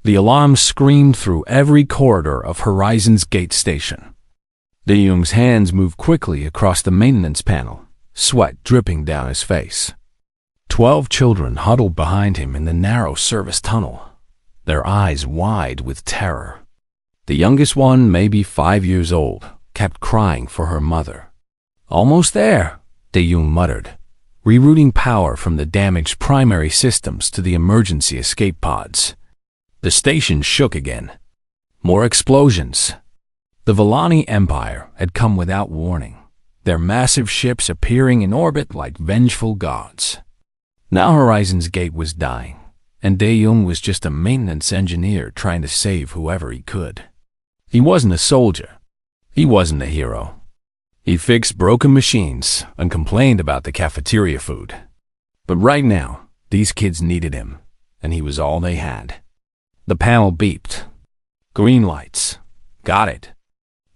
The alarm screamed through every corridor of Horizon's Gate Station. Dae-Young's hands moved quickly across the maintenance panel, sweat dripping down his face. 12 children huddled behind him in the narrow service tunnel, their eyes wide with terror. The youngest one, maybe 5 years old, kept crying for her mother. "Almost there," Dae-Young muttered, rerouting power from the damaged primary systems to the emergency escape pods. The station shook again. More explosions. The Vellani Empire had come without warning, their massive ships appearing in orbit like vengeful gods. Now Horizon's Gate was dying, and Dae-Young was just a maintenance engineer trying to save whoever he could. He wasn't a soldier. He wasn't a hero. He fixed broken machines and complained about the cafeteria food. But right now, these kids needed him, and he was all they had. The panel beeped. Green lights. Got it.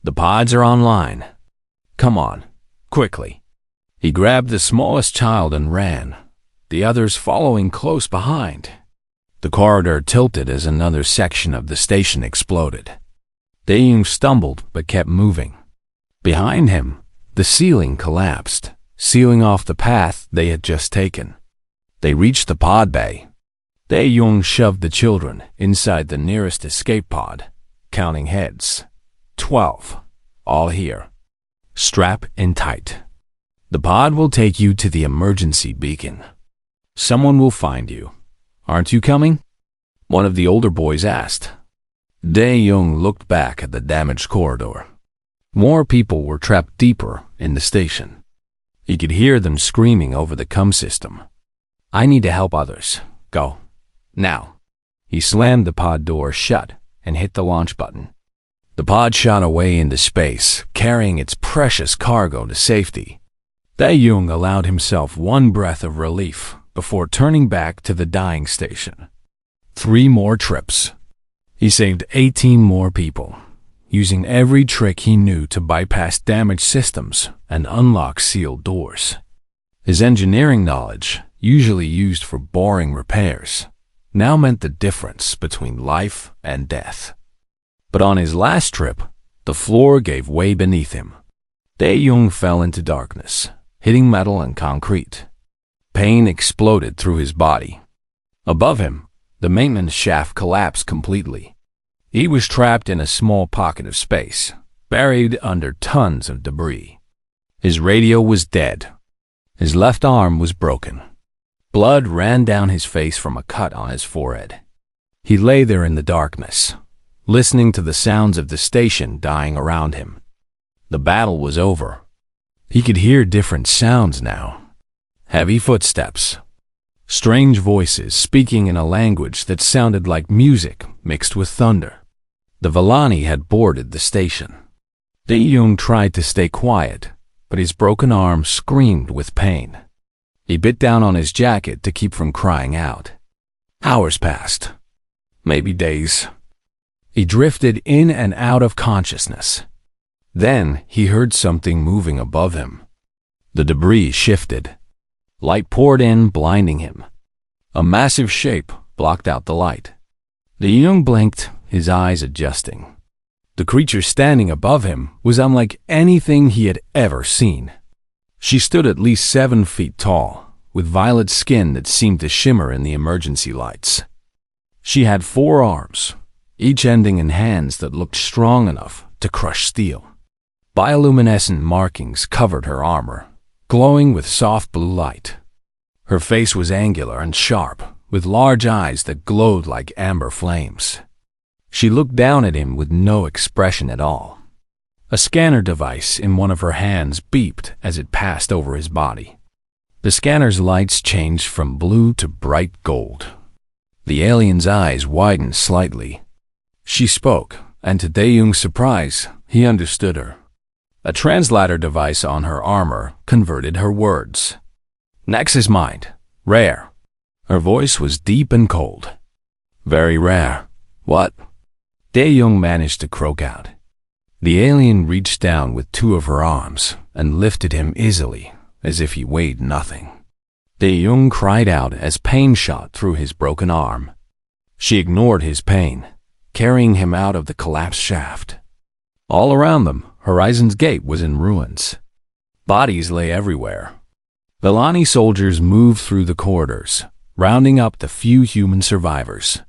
The pods are online. Come on, quickly. He grabbed the smallest child and ran, the others following close behind. The corridor tilted as another section of the station exploded. Dae-Young stumbled but kept moving. Behind him, the ceiling collapsed, sealing off the path they had just taken. They reached the pod bay. Dae-Young shoved the children inside the nearest escape pod, counting heads. 12, all here. Strap in tight. The pod will take you to the emergency beacon. Someone will find you. Aren't you coming? One of the older boys asked. Dae-Young looked back at the damaged corridor. More people were trapped deeper in the station. He could hear them screaming over the comm system. I need to help others. Go. Now. He slammed the pod door shut and hit the launch button. The pod shot away into space, carrying its precious cargo to safety. Dae-Young allowed himself one breath of relief before turning back to the dying station. 3 more trips. He saved 18 more people, using every trick he knew to bypass damaged systems and unlock sealed doors. His engineering knowledge, usually used for boring repairs, now meant the difference between life and death. But on his last trip, the floor gave way beneath him. Dae-Young fell into darkness, hitting metal and concrete. Pain exploded through his body. Above him, the maintenance shaft collapsed completely. He was trapped in a small pocket of space, buried under tons of debris. His radio was dead. His left arm was broken. Blood ran down his face from a cut on his forehead. He lay there in the darkness, listening to the sounds of the station dying around him. The battle was over. He could hear different sounds now. Heavy footsteps. Strange voices speaking in a language that sounded like music mixed with thunder. The Vellani had boarded the station. Dae-Young tried to stay quiet, but his broken arm screamed with pain. He bit down on his jacket to keep from crying out. Hours passed. Maybe days. He drifted in and out of consciousness. Then he heard something moving above him. The debris shifted. Light poured in, blinding him. A massive shape blocked out the light. Dae-Young blinked, his eyes adjusting. The creature standing above him was unlike anything he had ever seen. She stood at least 7 feet tall, with violet skin that seemed to shimmer in the emergency lights. She had 4 arms, each ending in hands that looked strong enough to crush steel. Bioluminescent markings covered her armor, glowing with soft blue light. Her face was angular and sharp, with large eyes that glowed like amber flames. She looked down at him with no expression at all. A scanner device in one of her hands beeped as it passed over his body. The scanner's lights changed from blue to bright gold. The alien's eyes widened slightly. She spoke, and to Dae-Young's surprise, he understood her. A translator device on her armor converted her words. Nexus mind. Rare. Her voice was deep and cold. Very rare. What? Dae-Young managed to croak out. The alien reached down with 2 of her arms and lifted him easily, as if he weighed nothing. Dae-Young cried out as pain shot through his broken arm. She ignored his pain, carrying him out of the collapsed shaft. All around them, Horizon's Gate was in ruins. Bodies lay everywhere. Vellani soldiers moved through the corridors, rounding up the few human survivors.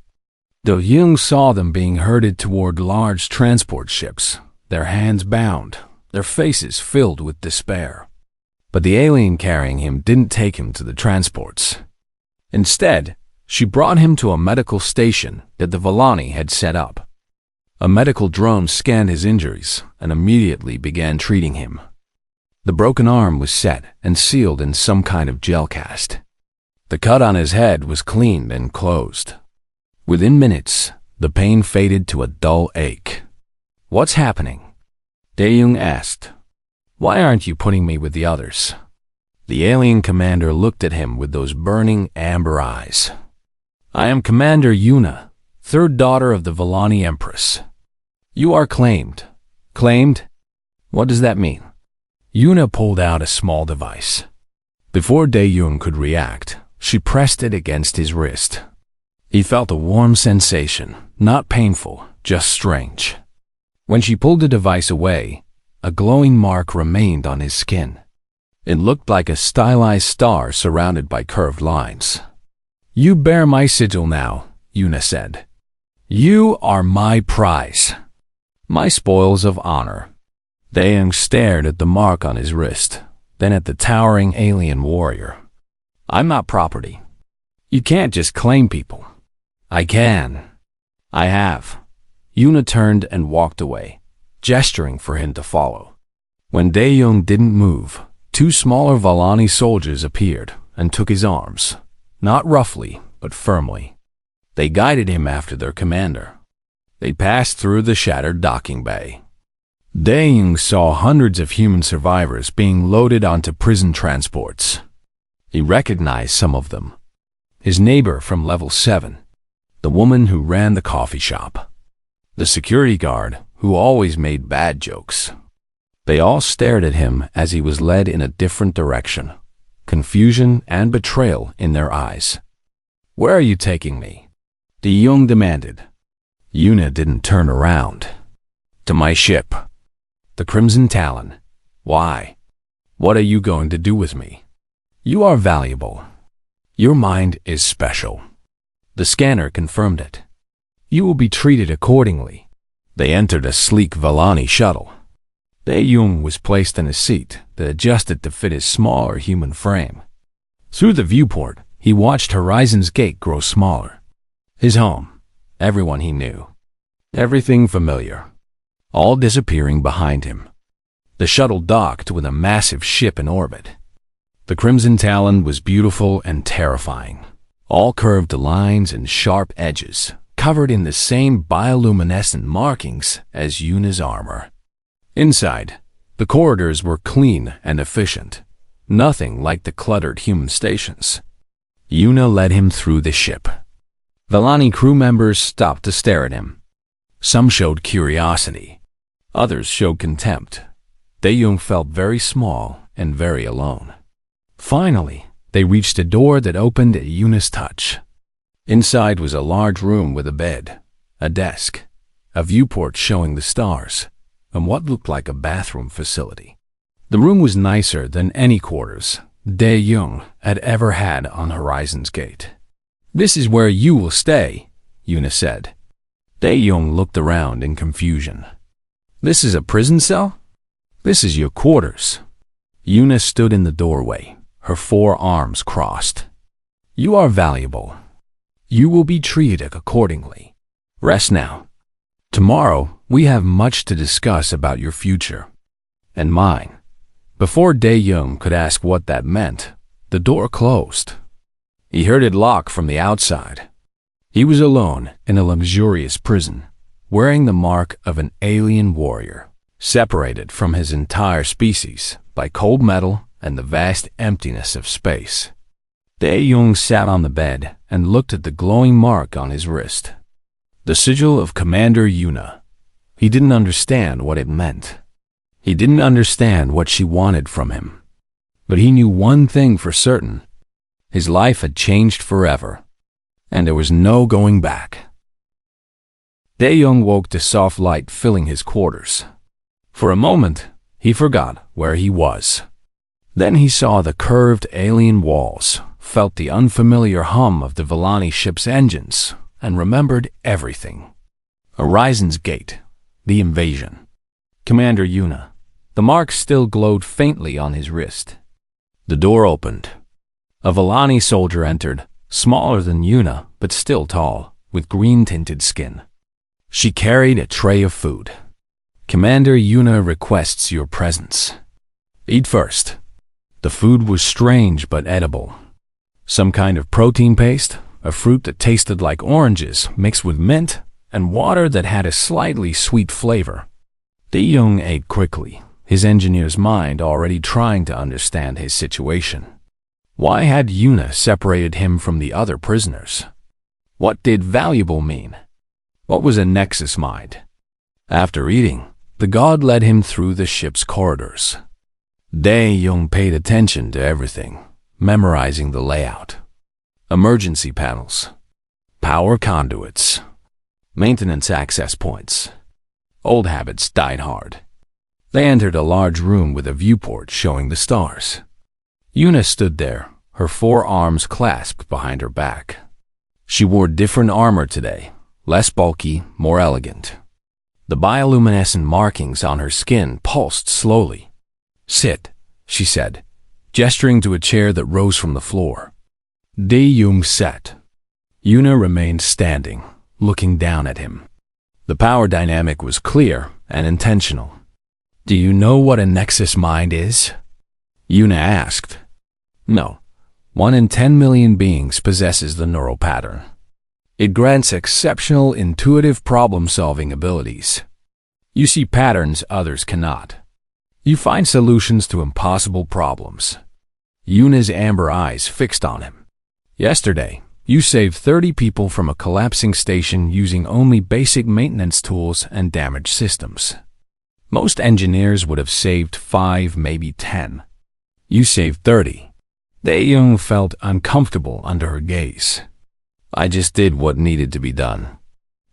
Do Young saw them being herded toward large transport ships, their hands bound, their faces filled with despair. But the alien carrying him didn't take him to the transports. Instead, she brought him to a medical station that the Vellani had set up. A medical drone scanned his injuries and immediately began treating him. The broken arm was set and sealed in some kind of gel cast. The cut on his head was cleaned and closed. Within minutes, the pain faded to a dull ache. "What's happening?" Dae-young asked. "Why aren't you putting me with the others?" The alien commander looked at him with those burning amber eyes. "I am Commander Yuna, third daughter of the Vellani Empress. You are claimed." "Claimed? What does that mean?" Yuna pulled out a small device. Before Dae-young could react, she pressed it against his wrist. He felt a warm sensation, not painful, just strange. When she pulled the device away, a glowing mark remained on his skin. It looked like a stylized star surrounded by curved lines. "You bear my sigil now," Yuna said. "You are my prize, my spoils of honor." Dae-young stared at the mark on his wrist, then at the towering alien warrior. "I'm not property. You can't just claim people." "I can. I have." Yuna turned and walked away, gesturing for him to follow. When Dae-young didn't move, two smaller Vellani soldiers appeared and took his arms, not roughly, but firmly. They guided him after their commander. They passed through the shattered docking bay. Dae-young saw hundreds of human survivors being loaded onto prison transports. He recognized some of them. His neighbor from level 7, the woman who ran the coffee shop, the security guard who always made bad jokes. They all stared at him as he was led in a different direction, confusion and betrayal in their eyes. "Where are you taking me?" Dae-young demanded. Yuna didn't turn around. "To my ship, the Crimson Talon." "Why? What are you going to do with me?" "You are valuable. Your mind is special." The scanner confirmed it. "You will be treated accordingly." They entered a sleek Vellani shuttle. Dae-young was placed in a seat that adjusted to fit his smaller human frame. Through the viewport, he watched Horizon's Gate grow smaller. His home, everyone he knew, everything familiar, all disappearing behind him. The shuttle docked with a massive ship in orbit. The Crimson Talon was beautiful and terrifying, all curved lines and sharp edges, covered in the same bioluminescent markings as Yuna's armor. Inside, the corridors were clean and efficient, nothing like the cluttered human stations. Yuna led him through the ship. Vellani crew members stopped to stare at him. Some showed curiosity. Others showed contempt. Dae-young felt very small and very alone. Finally, they reached a door that opened at Yuna's touch. Inside was a large room with a bed, a desk, a viewport showing the stars, and what looked like a bathroom facility. The room was nicer than any quarters Dae-young had ever had on Horizon's Gate. "This is where you will stay," Yuna said. Dae-young looked around in confusion. "This is a prison cell? This is your quarters." Yuna stood in the doorway, her forearms crossed. "You are valuable. You will be treated accordingly. Rest now. Tomorrow, we have much to discuss about your future. And mine." Before Dae-young could ask what that meant, the door closed. He heard it lock from the outside. He was alone in a luxurious prison, wearing the mark of an alien warrior, separated from his entire species by cold metal and the vast emptiness of space. Dae-young sat on the bed and looked at the glowing mark on his wrist. The sigil of Commander Yuna. He didn't understand what it meant. He didn't understand what she wanted from him. But he knew one thing for certain. His life had changed forever. and there was no going back. Dae-young woke to soft light filling his quarters. For a moment, he forgot where he was. Then he saw the curved alien walls, felt the unfamiliar hum of the Villani ship's engines, and remembered everything. Horizon's Gate, the invasion. Commander Yuna. The mark still glowed faintly on his wrist. The door opened. A Villani soldier entered, smaller than Yuna, but still tall, with green-tinted skin. She carried a tray of food. Commander Yuna requests your presence. Eat first. The food was strange but edible. Some kind of protein paste, a fruit that tasted like oranges mixed with mint, and water that had a slightly sweet flavor. Dae-young ate quickly, his engineer's mind already trying to understand his situation. Why had Yuna separated him from the other prisoners? What did valuable mean? What was a nexus mind? After eating, the god led him through the ship's corridors. Dae-young paid attention to everything, memorizing the layout. Emergency panels, power conduits, maintenance access points. Old habits died hard. They entered a large room with a viewport showing the stars. Yuna stood there, her forearms clasped behind her back. She wore different armor today, less bulky, more elegant. The bioluminescent markings on her skin pulsed slowly. Sit, she said, gesturing to a chair that rose from the floor. Dae-young sat. Yuna remained standing, looking down at him. The power dynamic was clear and intentional. Do you know what a nexus mind is? Yuna asked. No. 1 in 10 million beings possesses the neural pattern. It grants exceptional intuitive problem-solving abilities. You see patterns others cannot. You find solutions to impossible problems. Yuna's amber eyes fixed on him. Yesterday, you saved 30 people from a collapsing station using only basic maintenance tools and damaged systems. Most engineers would have saved 5, maybe 10. You saved 30. Dae-young felt uncomfortable under her gaze. I just did what needed to be done.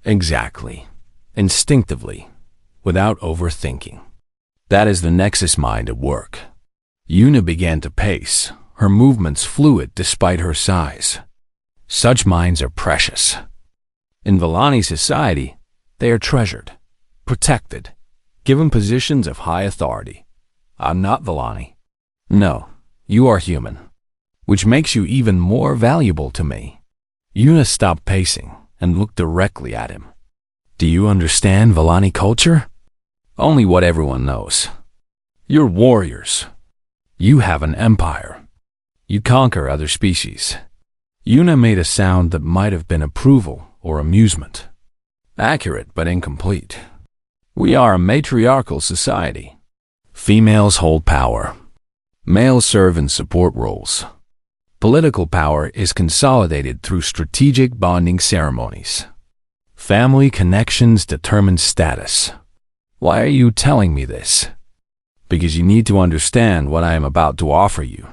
Exactly. Instinctively. Without overthinking. That is the nexus mind at work. Yuna began to pace, her movements fluid despite her size. Such minds are precious. In Villani society, they are treasured, protected, given positions of high authority. I'm not Villani. No, you are human, which makes you even more valuable to me. Yuna stopped pacing and looked directly at him. Do you understand Villani culture? Only what everyone knows. You're warriors. You have an empire. You conquer other species. Yuna made a sound that might have been approval or amusement. Accurate but incomplete. We are a matriarchal society. Females hold power. Males serve in support roles. Political power is consolidated through strategic bonding ceremonies. Family connections determine status. Why are you telling me this? Because you need to understand what I am about to offer you.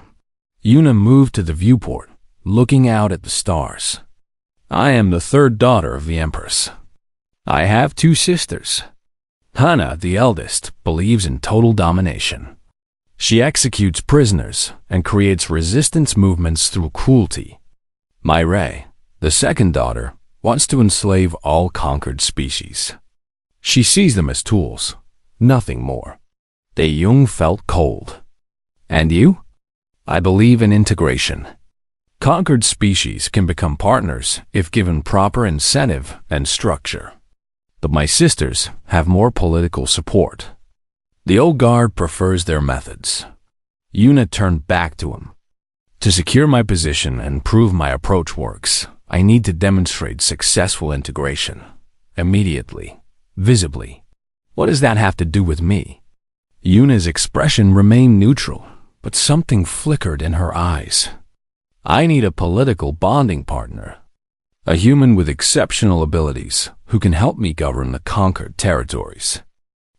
Yuna moved to the viewport, looking out at the stars. I am the third daughter of the Empress. I have 2 sisters. Hana, the eldest, believes in total domination. She executes prisoners and creates resistance movements through cruelty. Myrae, the second daughter, wants to enslave all conquered species. She sees them as tools, nothing more. Dae-young felt cold. And you? I believe in integration. Conquered species can become partners if given proper incentive and structure. But my sisters have more political support. The old guard prefers their methods. Yuna turned back to him. To secure my position and prove my approach works, I need to demonstrate successful integration. Immediately. Visibly. What does that have to do with me? Yuna's expression remained neutral, but something flickered in her eyes. I need a political bonding partner. A human with exceptional abilities who can help me govern the conquered territories.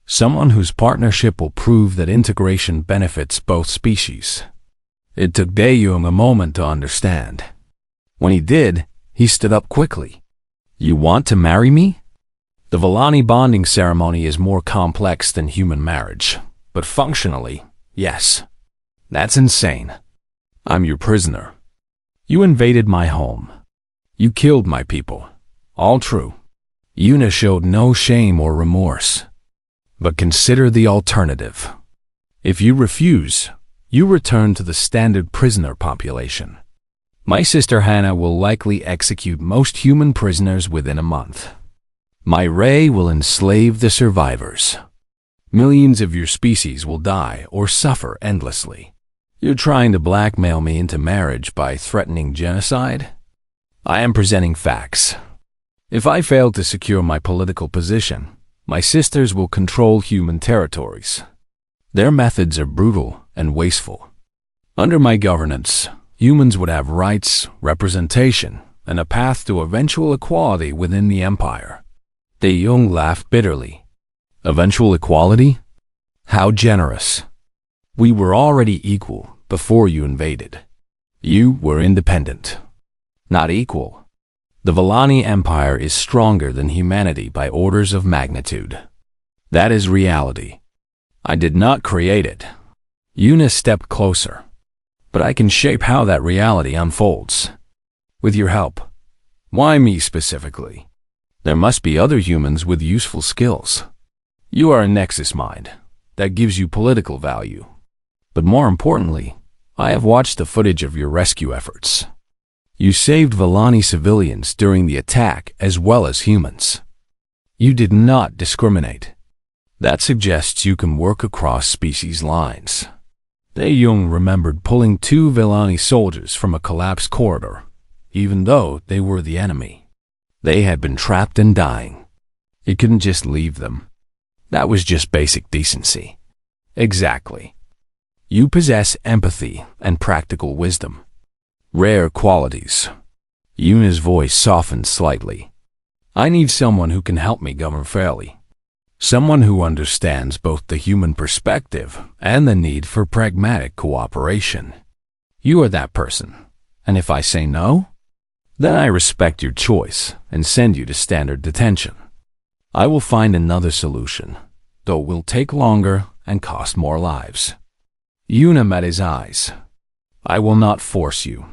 Someone whose partnership will prove that integration benefits both species. It took Dae-young a moment to understand. When he did, He stood up quickly. You want to marry me? The Villani bonding ceremony is more complex than human marriage, but functionally, yes. That's insane. I'm your prisoner. You invaded my home. You killed my people. All true. Yuna showed no shame or remorse. But consider the alternative. If you refuse, you return to the standard prisoner population. My sister Hannah will likely execute most human prisoners within a month. My ray will enslave the survivors. Millions of your species will die or suffer endlessly. You're trying to blackmail me into marriage by threatening genocide? I am presenting facts. If I fail to secure my political position, my sisters will control human territories. Their methods are brutal and wasteful. Under my governance, humans would have rights, representation, and a path to eventual equality within the empire. Tae-young laughed bitterly. Eventual equality? How generous. We were already equal before you invaded. You were independent, not equal. The Villani Empire is stronger than humanity by orders of magnitude. That is reality. I did not create it. Yuna stepped closer. But I can shape how that reality unfolds. With your help. Why me specifically? There must be other humans with useful skills. You are a Nexus mind. That gives you political value. But more importantly, I have watched the footage of your rescue efforts. You saved Villani civilians during the attack as well as humans. You did not discriminate. That suggests you can work across species lines. Tae-young remembered pulling 2 Villani soldiers from a collapsed corridor, even though they were the enemy. They had been trapped and dying. You couldn't just leave them. That was just basic decency. Exactly. You possess empathy and practical wisdom. Rare qualities. Yuna's voice softened slightly. I need someone who can help me govern fairly. Someone who understands both the human perspective and the need for pragmatic cooperation. You are that person, and if I say no, then I respect your choice and send you to standard detention. I will find another solution, though it will take longer and cost more lives. Yuna met his eyes. I will not force you.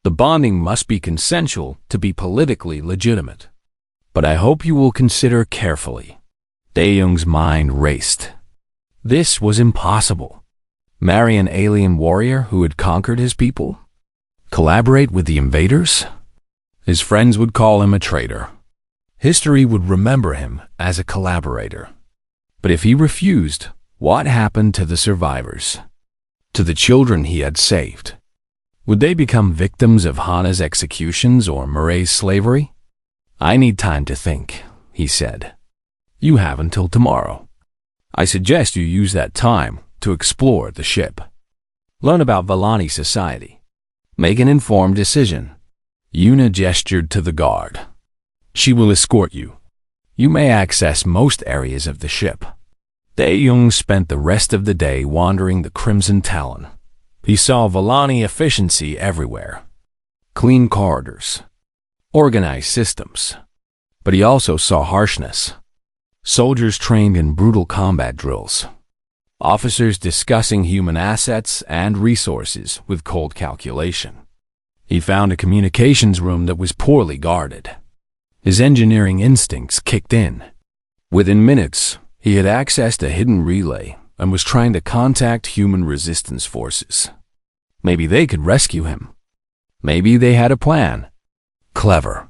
The bonding must be consensual to be politically legitimate. But I hope you will consider carefully. Tae-young's mind raced. This was impossible. Marry an alien warrior who had conquered his people? Collaborate with the invaders? His friends would call him a traitor. History would remember him as a collaborator. But if he refused, what happened to the survivors? To the children he had saved? Would they become victims of Hana's executions or Murray's slavery? I need time to think, he said. You have until tomorrow. I suggest you use that time to explore the ship. Learn about Villani society. Make an informed decision. Yuna gestured to the guard. She will escort you. You may access most areas of the ship. Tae-young spent the rest of the day wandering the Crimson Talon. He saw Villani efficiency everywhere. Clean corridors. Organized systems. But he also saw harshness. Soldiers trained in brutal combat drills. Officers discussing human assets and resources with cold calculation. He found a communications room that was poorly guarded. His engineering instincts kicked in. Within minutes, he had accessed a hidden relay and was trying to contact human resistance forces. Maybe they could rescue him. Maybe they had a plan. Clever.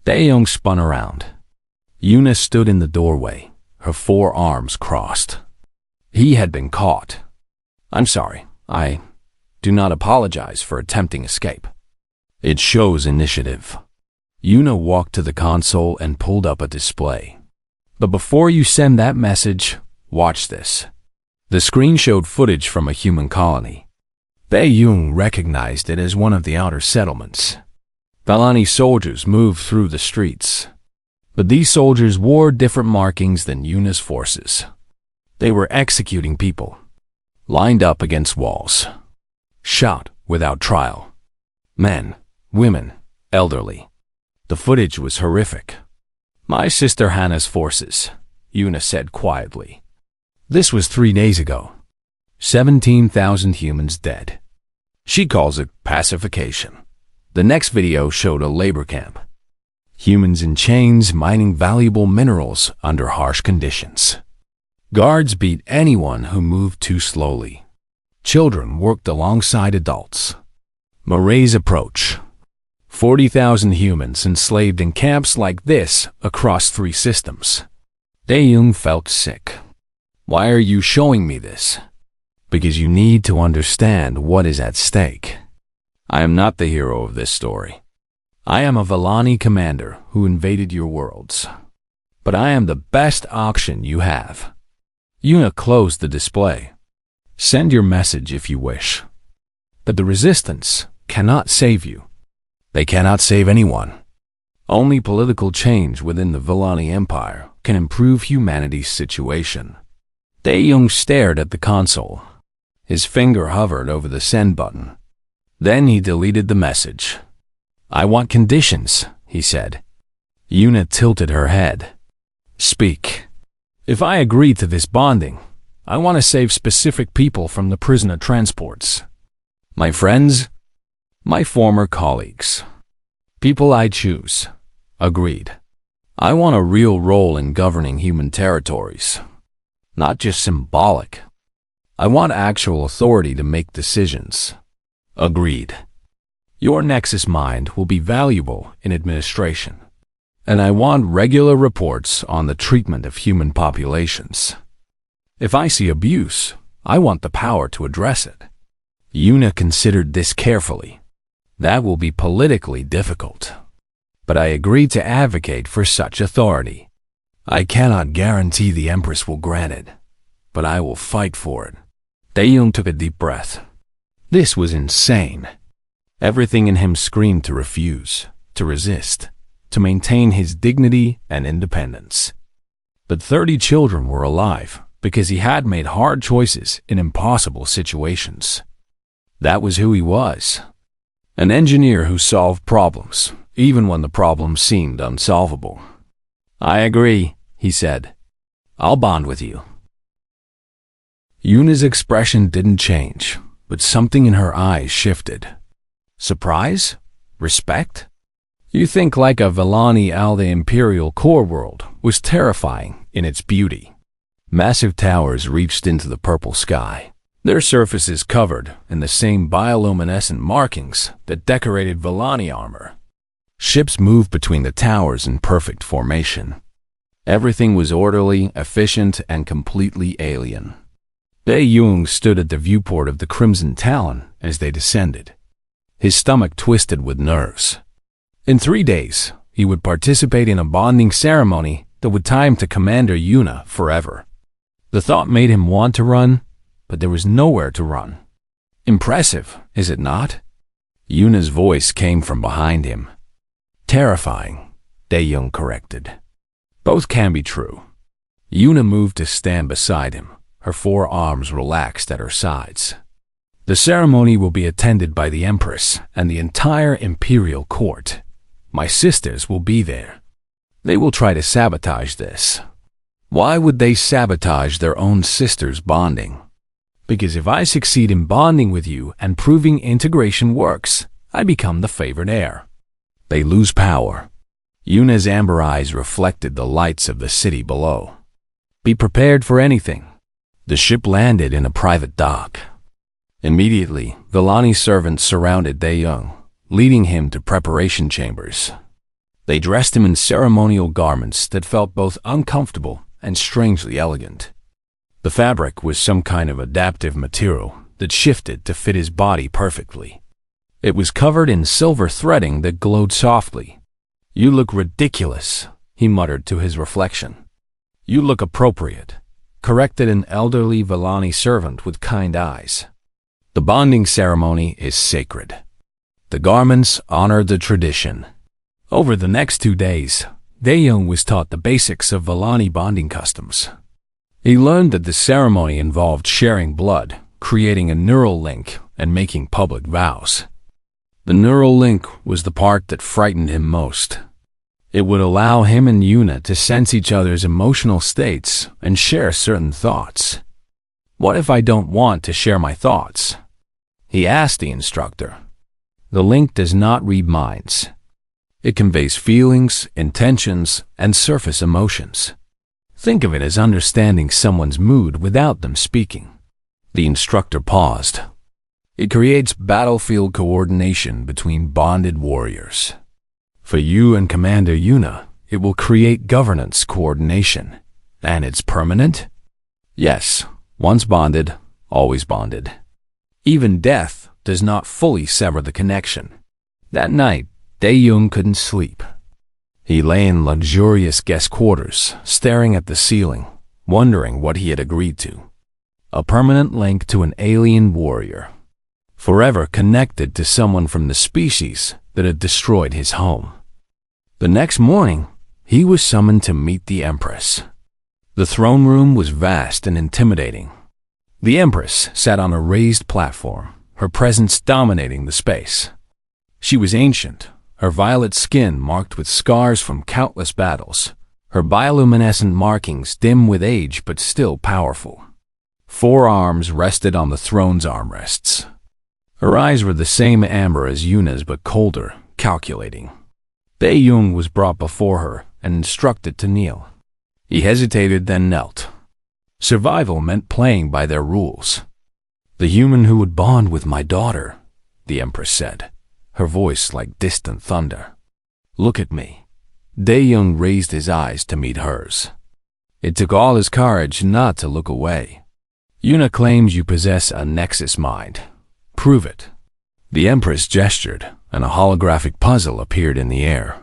Tae-young spun around. Yuna stood in the doorway, her 4 arms crossed. He had been caught. I'm sorry. I do not apologize for attempting escape. It shows initiative. Yuna walked to the console and pulled up a display. But before you send that message, watch this. The screen showed footage from a human colony. Tae-young recognized it as one of the outer settlements. Villani soldiers moved through the streets. But these soldiers wore different markings than Yuna's forces. They were executing people, lined up against walls, shot without trial. Men, women, elderly, The footage was horrific. "My sister Hannah's forces," Yuna said quietly. "This was 3 days ago. 17,000 humans dead." She calls it pacification. The next video showed a labor camp. Humans in chains mining valuable minerals under harsh conditions. Guards beat anyone who moved too slowly. Children worked alongside adults. Moray's approach. 40,000 humans enslaved in camps like this across 3 systems. Dae-young felt sick. "Why are you showing me this?" "Because you need to understand what is at stake. I am not the hero of this story. I am a Vellani commander who invaded your worlds. But I am the best option you have." Yuna closed the display. "Send your message if you wish. But the Resistance cannot save you. They cannot save anyone. Only political change within the Vellani Empire can improve humanity's situation." Dae-young stared at the console. His finger hovered over the send button. Then he deleted the message. "I want conditions," he said. Yuna tilted her head. "Speak. If I agree to this bonding, I want to save specific people from the prisoner transports. My friends, my former colleagues, people I choose." Agreed. "I want a real role in governing human territories, not just symbolic. I want actual authority to make decisions." Agreed. "Your Nexus mind will be valuable in administration, and I want regular reports on the treatment of human populations. If I see abuse, I want the power to address it." Yuna considered this carefully. "That will be politically difficult, but I agree to advocate for such authority. I cannot guarantee the Empress will grant it, but I will fight for it." Dae-young took a deep breath. This was insane. Everything in him screamed to refuse, to resist, to maintain his dignity and independence. But 30 children were alive because he had made hard choices in impossible situations. That was who he was. An engineer who solved problems, even when the problem seemed unsolvable. "I agree," he said. "I'll bond with you." Yuna's expression didn't change, but something in her eyes shifted. Surprise? Respect? You think like a Vellani the Imperial core world was terrifying in its beauty. Massive towers reached into the purple sky, their surfaces covered in the same bioluminescent markings that decorated Vellani armor. Ships moved between the towers in perfect formation. Everything was orderly, efficient, and completely alien. Dae-young stood at the viewport of the Crimson Talon as they descended. His stomach twisted with nerves. In 3 days, he would participate in a bonding ceremony that would tie him to Commander Yuna forever. The thought made him want to run, but there was nowhere to run. "Impressive, is it not?" Yuna's voice came from behind him. "Terrifying," Dae-young corrected. "Both can be true." Yuna moved to stand beside him, her 4 arms relaxed at her sides. "The ceremony will be attended by the Empress and the entire Imperial Court. My sisters will be there. They will try to sabotage this." Why would they sabotage their own sisters' bonding? "Because if I succeed in bonding with you and proving integration works, I become the favored heir." They lose power. Yuna's amber eyes reflected the lights of the city below. "Be prepared for anything." The ship landed in a private dock. Immediately, Vellani servants surrounded Dae-young, leading him to preparation chambers. They dressed him in ceremonial garments that felt both uncomfortable and strangely elegant. The fabric was some kind of adaptive material that shifted to fit his body perfectly. It was covered in silver threading that glowed softly. "You look ridiculous," he muttered to his reflection. "You look appropriate," corrected an elderly Vellani servant with kind eyes. "The bonding ceremony is sacred. The garments honor the tradition." Over the next 2 days, Dae-young was taught the basics of Vellani bonding customs. He learned that the ceremony involved sharing blood, creating a neural link, and making public vows. The neural link was the part that frightened him most. It would allow him and Yuna to sense each other's emotional states and share certain thoughts. What if I don't want to share my thoughts? He asked the instructor. The link does not read minds. It conveys feelings, intentions, and surface emotions. Think of it as understanding someone's mood without them speaking. The instructor paused. It creates battlefield coordination between bonded warriors. For you and Commander Yuna, it will create governance coordination. And it's permanent? Yes, once bonded, always bonded. Even death does not fully sever the connection. That night, Dae-young couldn't sleep. He lay in luxurious guest quarters, staring at the ceiling, wondering what he had agreed to. A permanent link to an alien warrior, forever connected to someone from the species that had destroyed his home. The next morning, he was summoned to meet the Empress. The throne room was vast and intimidating. The Empress sat on a raised platform, her presence dominating the space. She was ancient, her violet skin marked with scars from countless battles, her bioluminescent markings dim with age but still powerful. 4 arms rested on the throne's armrests. Her eyes were the same amber as Yuna's but colder, calculating. Dae-young was brought before her and instructed to kneel. He hesitated, then knelt. Survival meant playing by their rules. "The human who would bond with my daughter," the Empress said, her voice like distant thunder. "Look at me." Dae-young raised his eyes to meet hers. It took all his courage not to look away. "Yuna claims you possess a nexus mind. Prove it." The Empress gestured, and a holographic puzzle appeared in the air.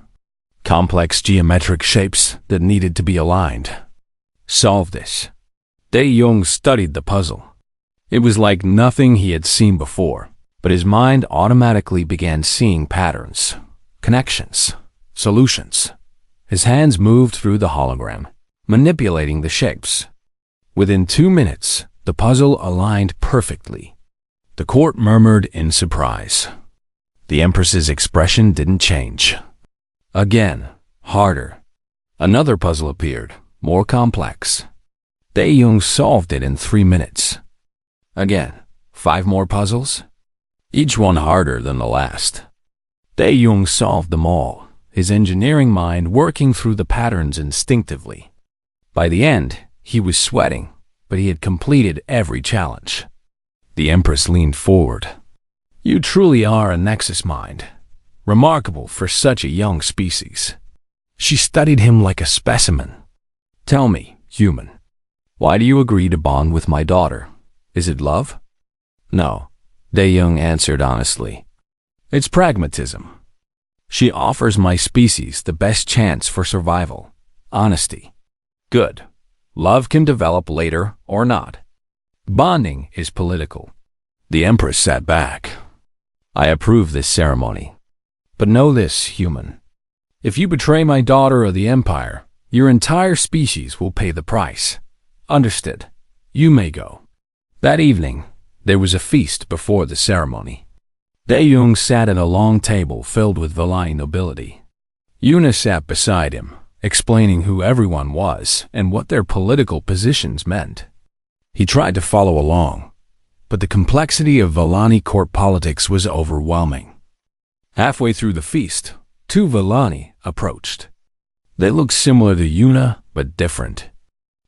Complex geometric shapes that needed to be aligned. "Solve this." Dae-young studied the puzzle. It was like nothing he had seen before, but his mind automatically began seeing patterns, connections, solutions. His hands moved through the hologram, manipulating the shapes. Within 2 minutes, the puzzle aligned perfectly. The court murmured in surprise. The Empress's expression didn't change. Again, harder. Another puzzle appeared, more complex. Dae-young solved it in 3 minutes. Again, 5 more puzzles, each one harder than the last. Dae-young solved them all, his engineering mind working through the patterns instinctively. By the end, he was sweating, but he had completed every challenge. The Empress leaned forward. "You truly are a nexus mind, remarkable for such a young species." She studied him like a specimen. "Tell me, human, why do you agree to bond with my daughter? Is it love?" "No," Dae-young answered honestly. "It's pragmatism. She offers my species the best chance for survival. Honesty. Good. Love can develop later or not. Bonding is political." The Empress sat back. "I approve this ceremony. But know this, human. If you betray my daughter or the Empire, your entire species will pay the price. Understood? You may go." That evening, there was a feast before the ceremony. Dae-young sat at a long table filled with Valani nobility. Yuna sat beside him, explaining who everyone was and what their political positions meant. He tried to follow along, but the complexity of Valani court politics was overwhelming. Halfway through the feast, 2 Valani approached. They looked similar to Yuna, but different.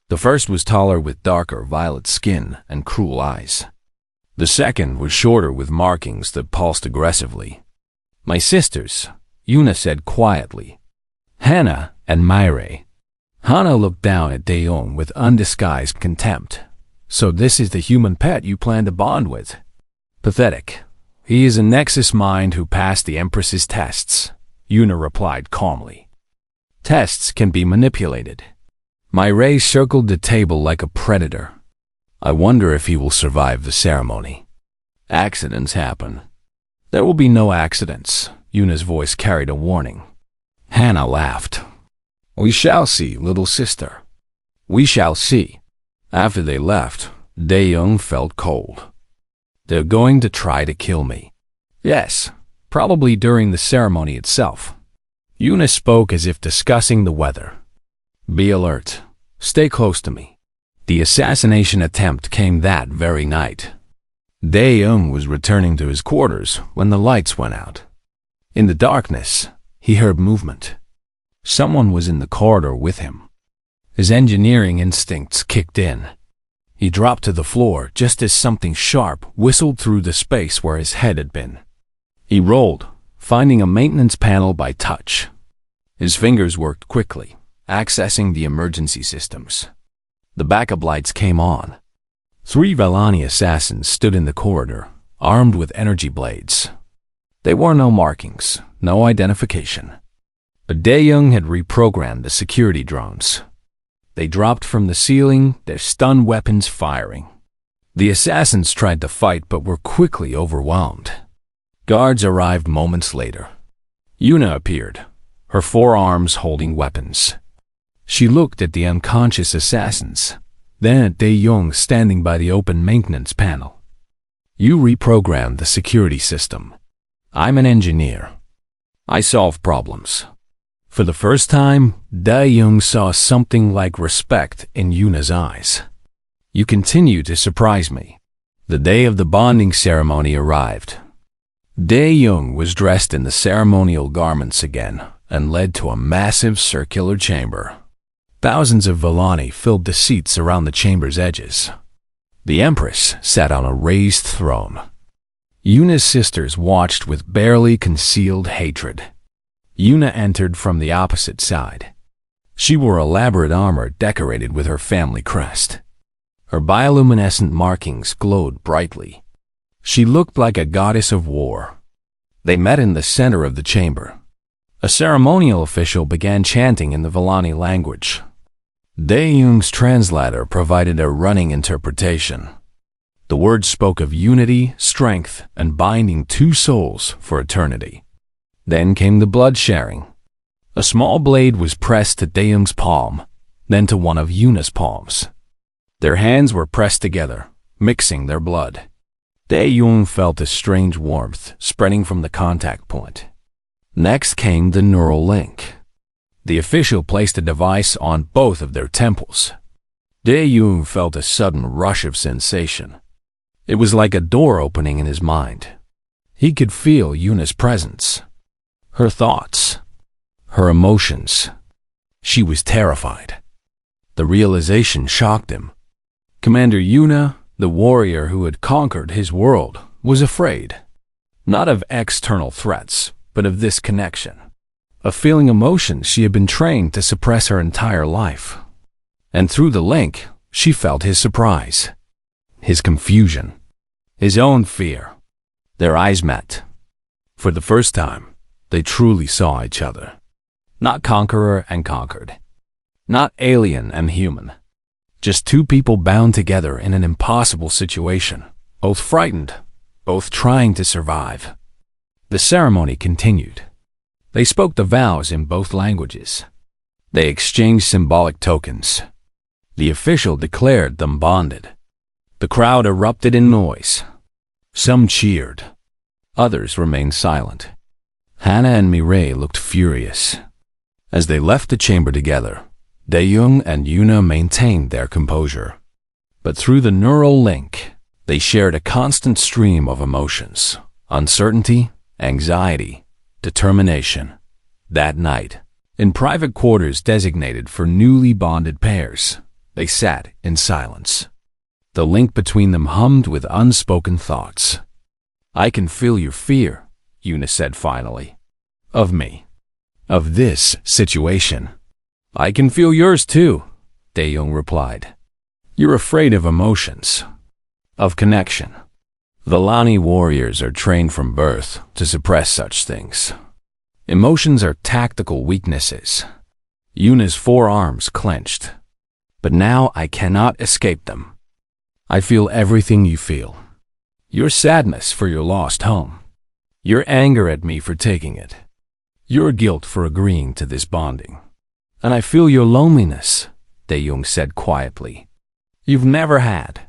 The first was taller with darker violet skin and cruel eyes. The second was shorter with markings that pulsed aggressively. "My sisters," Yuna said quietly. "Hana and Myre." Hana looked down at Dae-young with undisguised contempt. "So this is the human pet you plan to bond with?" "Pathetic. He is a nexus mind who passed the Empress's tests," Yuna replied calmly. "Tests can be manipulated." Myre circled the table like a predator. "I wonder if he will survive the ceremony." "Accidents happen." "There will be no accidents," Yuna's voice carried a warning. Hana laughed. "We shall see, little sister. We shall see." After they left, Dae-young felt cold. "They're going to try to kill me." "Yes, probably during the ceremony itself." Yuna spoke as if discussing the weather. Be alert. Stay close to me. The assassination attempt came that very night. Dae-young was returning to his quarters when the lights went out. In the darkness, he heard movement. Someone was in the corridor with him. His engineering instincts kicked in. He dropped to the floor just as something sharp whistled through the space where his head had been. He rolled, finding a maintenance panel by touch. His fingers worked quickly, accessing the emergency systems. The backup lights came on. 3 Vellani assassins stood in the corridor, armed with energy blades. There were no markings, no identification. But Dae-young had reprogrammed the security drones. They dropped from the ceiling, their stun weapons firing. The assassins tried to fight but were quickly overwhelmed. Guards arrived moments later. Yuna appeared, her forearms holding weapons. She looked at the unconscious assassins, then at Dae-young standing by the open maintenance panel. You reprogrammed the security system. I'm an engineer. I solve problems. For the first time, Dae-young saw something like respect in Yuna's eyes. You continue to surprise me. The day of the bonding ceremony arrived. Dae-young was dressed in the ceremonial garments again and led to a massive circular chamber. Thousands of Vellani filled the seats around the chamber's edges. The Empress sat on a raised throne. Yuna's sisters watched with barely concealed hatred. Yuna entered from the opposite side. She wore elaborate armor decorated with her family crest. Her bioluminescent markings glowed brightly. She looked like a goddess of war. They met in the center of the chamber. A ceremonial official began chanting in the Vellani language. Dae-young's translator provided a running interpretation. The words spoke of unity, strength, and binding 2 souls for eternity. Then came the blood sharing. A small blade was pressed to Dae-young's palm, then to one of Yuna's palms. Their hands were pressed together, mixing their blood. Dae-young felt a strange warmth spreading from the contact point. Next came the neural link. The official placed a device on both of their temples. Dae-young felt a sudden rush of sensation. It was like a door opening in his mind. He could feel Yuna's presence. Her thoughts, her emotions. She was terrified. The realization shocked him. Commander Yuna, the warrior who had conquered his world, was afraid. Not of external threats, but of this connection. Of feeling emotions she had been trained to suppress her entire life. And through the link, she felt his surprise, his confusion, his own fear. Their eyes met. For the first time, they truly saw each other. Not conqueror and conquered. Not alien and human. Just 2 people bound together in an impossible situation, both frightened, both trying to survive. The ceremony continued. They spoke the vows in both languages. They exchanged symbolic tokens. The official declared them bonded. The crowd erupted in noise. Some cheered. Others remained silent. Hannah and Mireille looked furious. As they left the chamber together, Dae-young and Yuna maintained their composure. But through the neural link, they shared a constant stream of emotions, uncertainty, anxiety, determination. That night, in private quarters designated for newly bonded pairs, they sat in silence. The link between them hummed with unspoken thoughts. I can feel your fear, Yuna said finally. Of me. Of this situation. I can feel yours too, Dae-young replied. You're afraid of emotions. Of connection. Vellani warriors are trained from birth to suppress such things. Emotions are tactical weaknesses. Yuna's forearms clenched. But now I cannot escape them. I feel everything you feel. Your sadness for your lost home. Your anger at me for taking it. Your guilt for agreeing to this bonding. And I feel your loneliness, Dae-young said quietly. You've never had.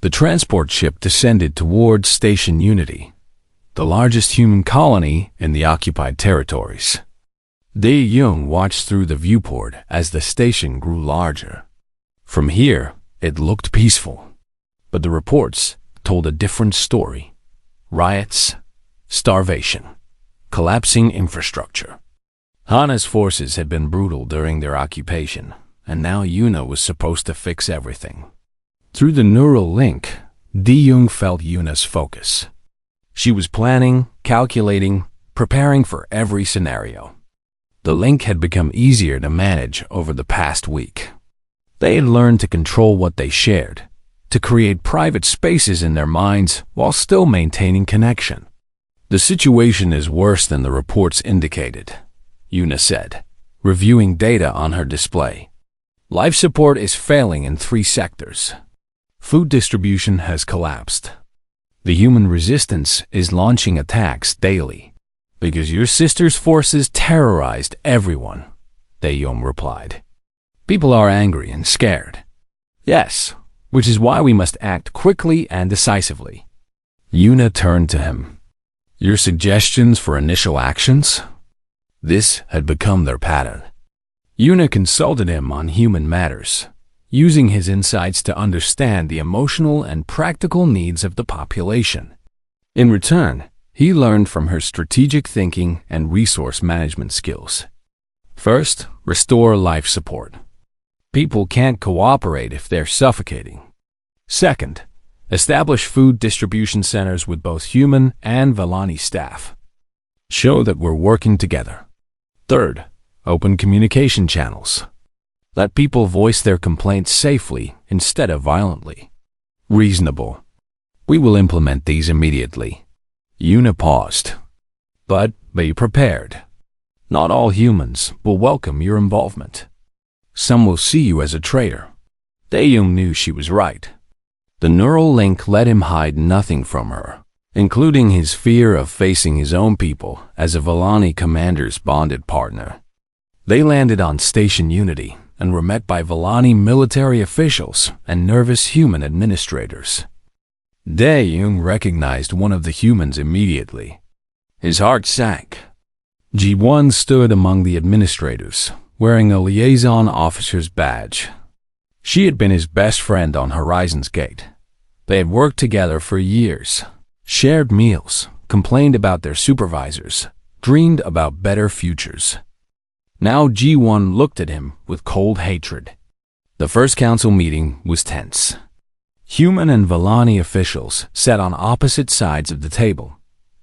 The transport ship descended towards Station Unity. the largest human colony in the occupied territories. Dae-young watched through the viewport as the station grew larger. From here, it looked peaceful, but the reports told a different story. Riots, starvation, collapsing infrastructure. Hana's forces had been brutal during their occupation, and now Yuna was supposed to fix everything. Through the neural link, Dae-young felt Yuna's focus. She was planning, calculating, preparing for every scenario. The link had become easier to manage over the past week. They had learned to control what they shared, to create private spaces in their minds while still maintaining connection. The situation is worse than the reports indicated, Yuna said, reviewing data on her display. Life support is failing in 3 sectors. Food distribution has collapsed. The human resistance is launching attacks daily. Because your sister's forces terrorized everyone, Dae-young replied. People are angry and scared. Yes, which is why we must act quickly and decisively. Yuna turned to him. Your suggestions for initial actions? This had become their pattern. Yuna consulted him on human matters, using his insights to understand the emotional and practical needs of the population. In return, he learned from her strategic thinking and resource management skills. First, restore life support. People can't cooperate if they're suffocating. Second, establish food distribution centers with both human and Vellani staff. Show that we're working together. Third, open communication channels. Let people voice their complaints safely instead of violently. Reasonable. We will implement these immediately. Yuna paused. But be prepared. Not all humans will welcome your involvement. Some will see you as a traitor. Dae-young knew she was right. The neural link let him hide nothing from her, including his fear of facing his own people as a Vellani commander's bonded partner. They landed on Station Unity and were met by Vellani military officials and nervous human administrators. Dae-young recognized one of the humans immediately. His heart sank. Ji-won stood among the administrators, wearing a liaison officer's badge. She had been his best friend on Horizon's Gate. They had worked together for years, shared meals, complained about their supervisors, dreamed about better futures. Now Ji-won looked at him with cold hatred. The first council meeting was tense. Human and Vellani officials sat on opposite sides of the table,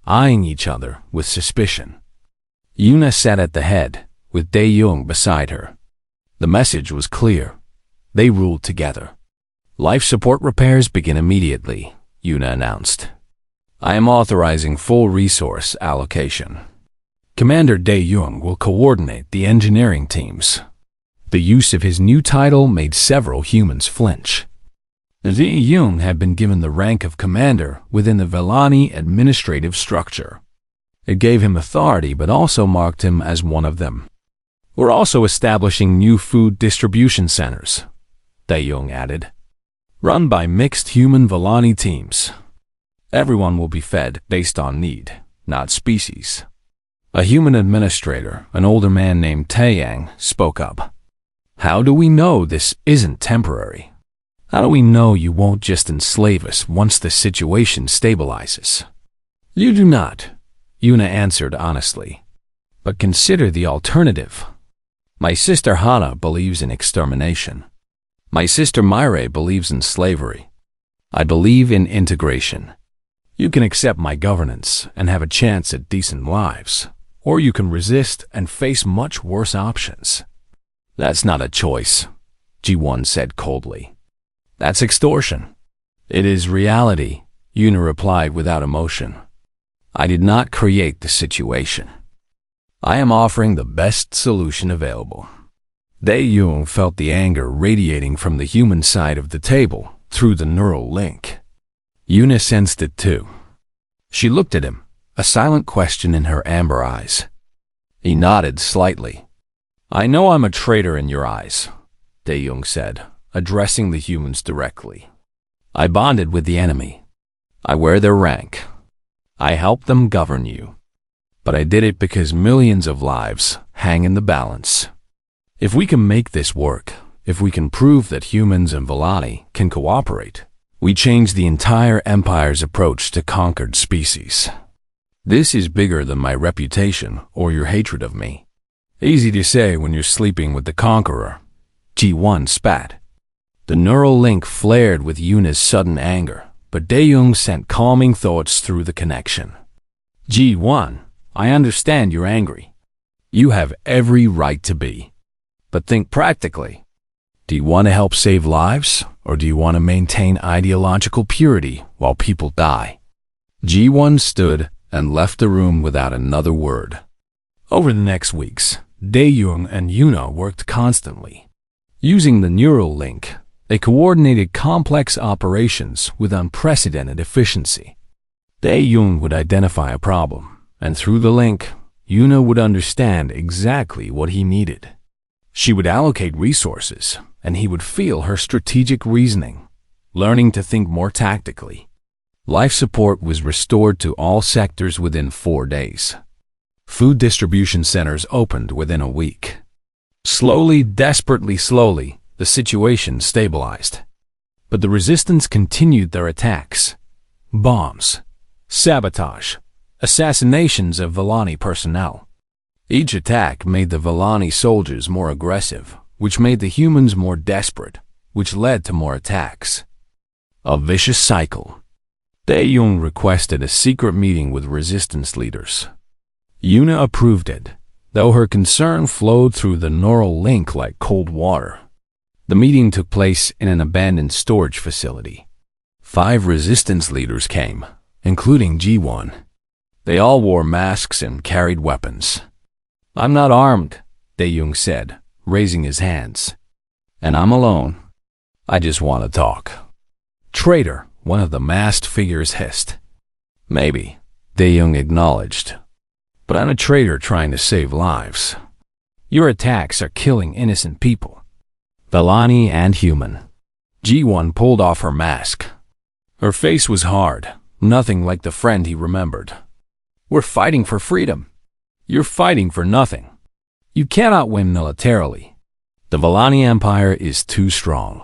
eyeing each other with suspicion. Yuna sat at the head, with Dae-young beside her. The message was clear. They ruled together. Life support repairs begin immediately, Yuna announced. I am authorizing full resource allocation. Commander Dae-young will coordinate the engineering teams. The use of his new title made several humans flinch. Dae-young had been given the rank of commander within the Vellani administrative structure. It gave him authority but also marked him as one of them. We're also establishing new food distribution centers, Dae-young added, run by mixed human Vellani teams. Everyone will be fed based on need, not species. A human administrator, an older man named Taeyang, spoke up. How do we know this isn't temporary? How do we know you won't just enslave us once the situation stabilizes? You do not, Yuna answered honestly. But consider the alternative. My sister Hana believes in extermination. My sister Myre believes in slavery. I believe in integration. You can accept my governance and have a chance at decent lives, or you can resist and face much worse options. That's not a choice, Ji-won said coldly. That's extortion. It is reality, Yuna replied without emotion. I did not create the situation. I am offering the best solution available. Dae-young felt the anger radiating from the human side of the table through the neural link. Yuna sensed it too. She looked at him, a silent question in her amber eyes. He nodded slightly. I know I'm a traitor in your eyes, Dae-young said, addressing the humans directly. I bonded with the enemy. I wear their rank. I helped them govern you. But I did it because millions of lives hang in the balance. If we can make this work, if we can prove that humans and Vellani can cooperate, we change the entire Empire's approach to conquered species. This is bigger than my reputation or your hatred of me. Easy to say when you're sleeping with the Conqueror. G1 spat. The neural link flared with Yuna's sudden anger, but Dae-Young sent calming thoughts through the connection. G1, I understand you're angry. You have every right to be. But think practically. Do you want to help save lives, or do you want to maintain ideological purity while people die? G1 stood and left the room without another word. Over the next weeks, Dae-Young and Yuna worked constantly. Using the neural link, they coordinated complex operations with unprecedented efficiency. Dae-Young would identify a problem, and through the link, Yuna would understand exactly what he needed. She would allocate resources, and he would feel her strategic reasoning, learning to think more tactically. Life support was restored to all sectors within 4 days. Food distribution centers opened within a week. Slowly, desperately slowly, the situation stabilized. But the resistance continued their attacks. Bombs, sabotage, assassinations of Vellani personnel. Each attack made the Vellani soldiers more aggressive, which made the humans more desperate, which led to more attacks. A vicious cycle. Dae-Young requested a secret meeting with resistance leaders. Yuna approved it, though her concern flowed through the neural link like cold water. The meeting took place in an abandoned storage facility. 5 resistance leaders came, including G1. They all wore masks and carried weapons. I'm not armed, Dae-Young said, raising his hands. And I'm alone. I just want to talk. Traitor, one of the masked figures hissed. Maybe, Dae-Young acknowledged. But I'm a traitor trying to save lives. Your attacks are killing innocent people. Vellani and human. G1 pulled off her mask. Her face was hard, nothing like the friend he remembered. We're fighting for freedom. You're fighting for nothing. You cannot win militarily. The Vellani Empire is too strong.